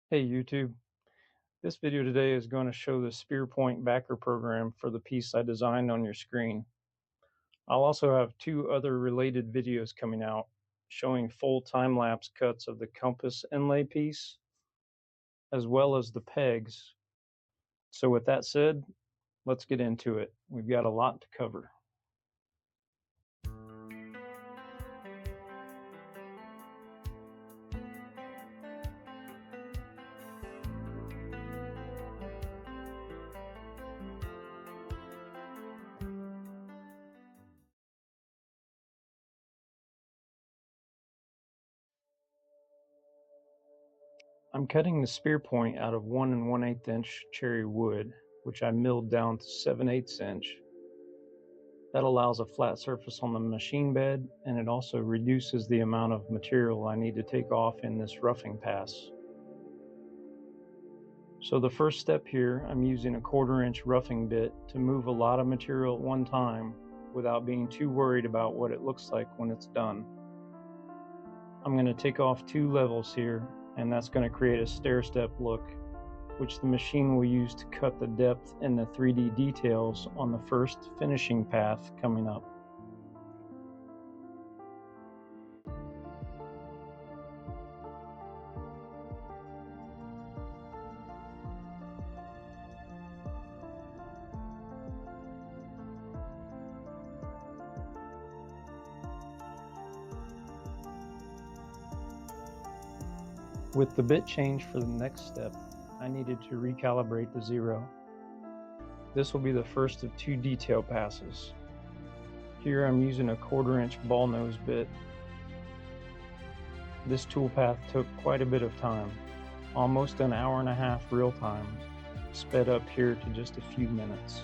Hey YouTube, this video today is going to show the Spearpoint backer program for the piece I designed on your screen. I'll also have two other related videos coming out showing full time-lapse cuts of the compass inlay piece as well as the pegs. So with that said, let's get into it. We've got a lot to cover. I'm cutting the Spearpoint out of 1 1/8 inch cherry wood, which I milled down to 7/8 inch. That allows a flat surface on the machine bed, and it also reduces the amount of material I need to take off in this roughing pass. So the first step here, I'm using a 1/4 inch roughing bit to move a lot of material at one time without being too worried about what it looks like when it's done. I'm going to take off 2 levels here, and that's going to create a stair-step look, which the machine will use to cut the depth and the 3D details on the first finishing path coming up. With the bit change for the next step, I needed to recalibrate the 0. This will be the first of 2 detail passes. Here I'm using a 1/4 inch Ballnose bit. This toolpath took quite a bit of time, almost an hour and a half real time, sped up here to just a few minutes.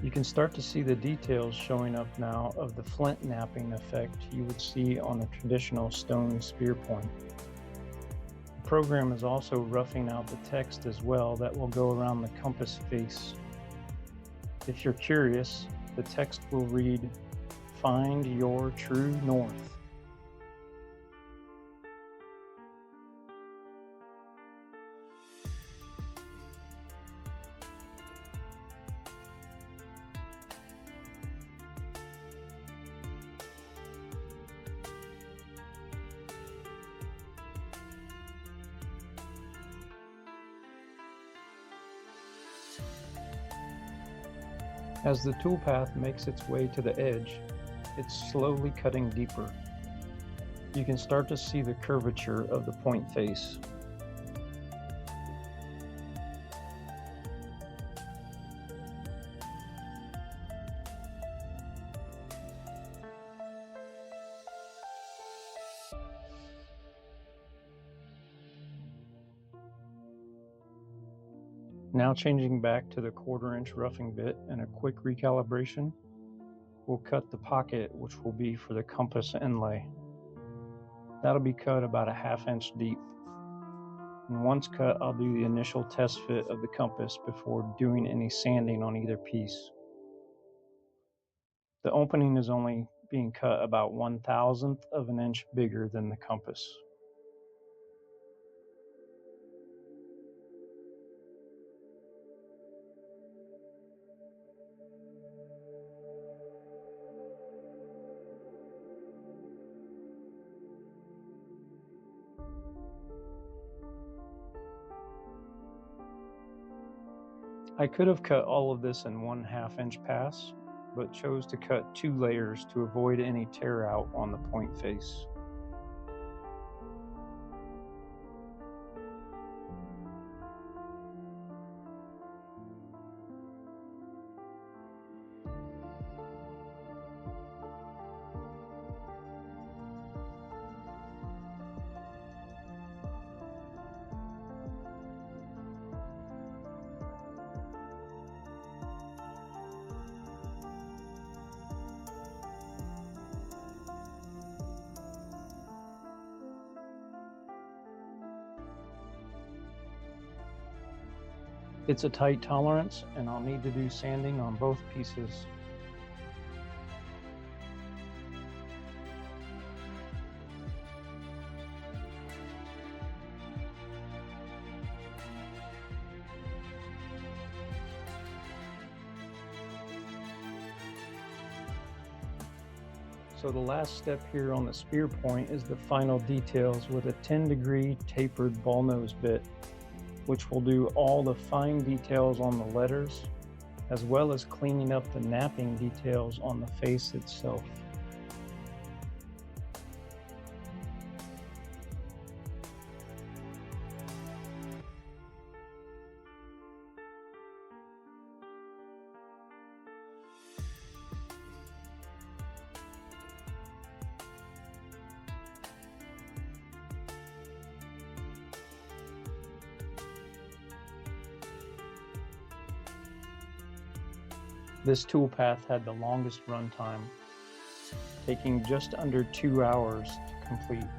You can start to see the details showing up now of the flint napping effect you would see on a traditional stone Spearpoint. The program is also roughing out the text as well that will go around the compass face. If you're curious, the text will read, "Find your true north." As the toolpath makes its way to the edge, it's slowly cutting deeper. You can start to see the curvature of the point face. Now changing back to the 1/4 inch roughing bit and a quick recalibration, we'll cut the pocket, which will be for the compass inlay. That'll be cut about a 1/2 inch deep. And once cut, I'll do the initial test fit of the compass before doing any sanding on either piece. The opening is only being cut about 1/1000th of an inch bigger than the compass. I could have cut all of this in 1/2 inch pass, but chose to cut 2 layers to avoid any tear out on the point face. It's a tight tolerance, and I'll need to do sanding on both pieces. So the last step here on the Spearpoint is the final details with a 10-degree tapered Ballnose bit, which will do all the fine details on the letters, as well as cleaning up the napping details on the face itself. This toolpath had the longest run time, taking just under 2 hours to complete.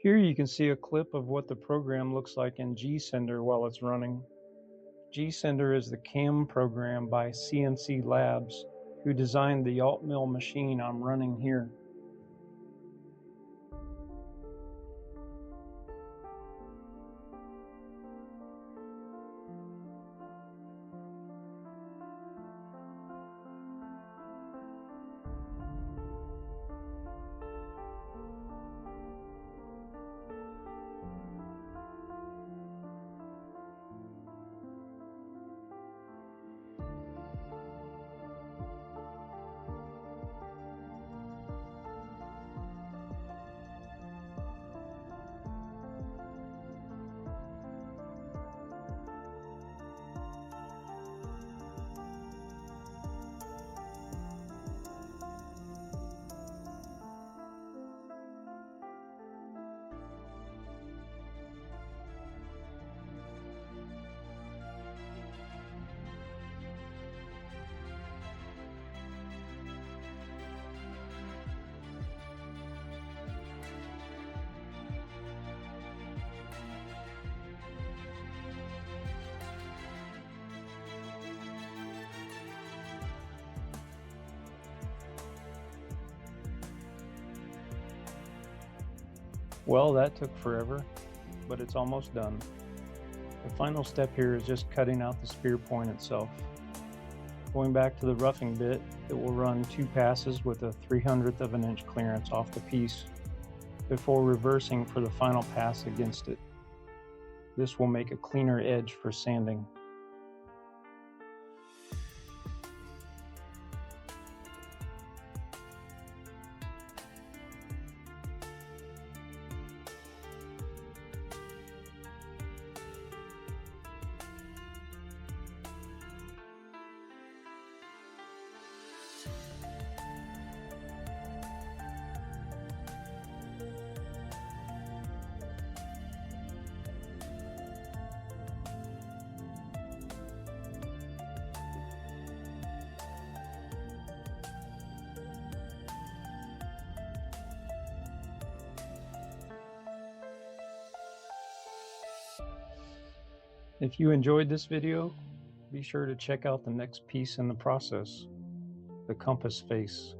Here you can see a clip of what the program looks like in G-Sender while it's running. G-Sender is the CAM program by CNC Labs, who designed the alt mill machine I'm running here. Well, that took forever, but it's almost done. The final step here is just cutting out the Spearpoint itself. Going back to the roughing bit, it will run 2 passes with a 3/100th of an inch clearance off the piece before reversing for the final pass against it. This will make a cleaner edge for sanding. If you enjoyed this video, be sure to check out the next piece in the process, the compass face.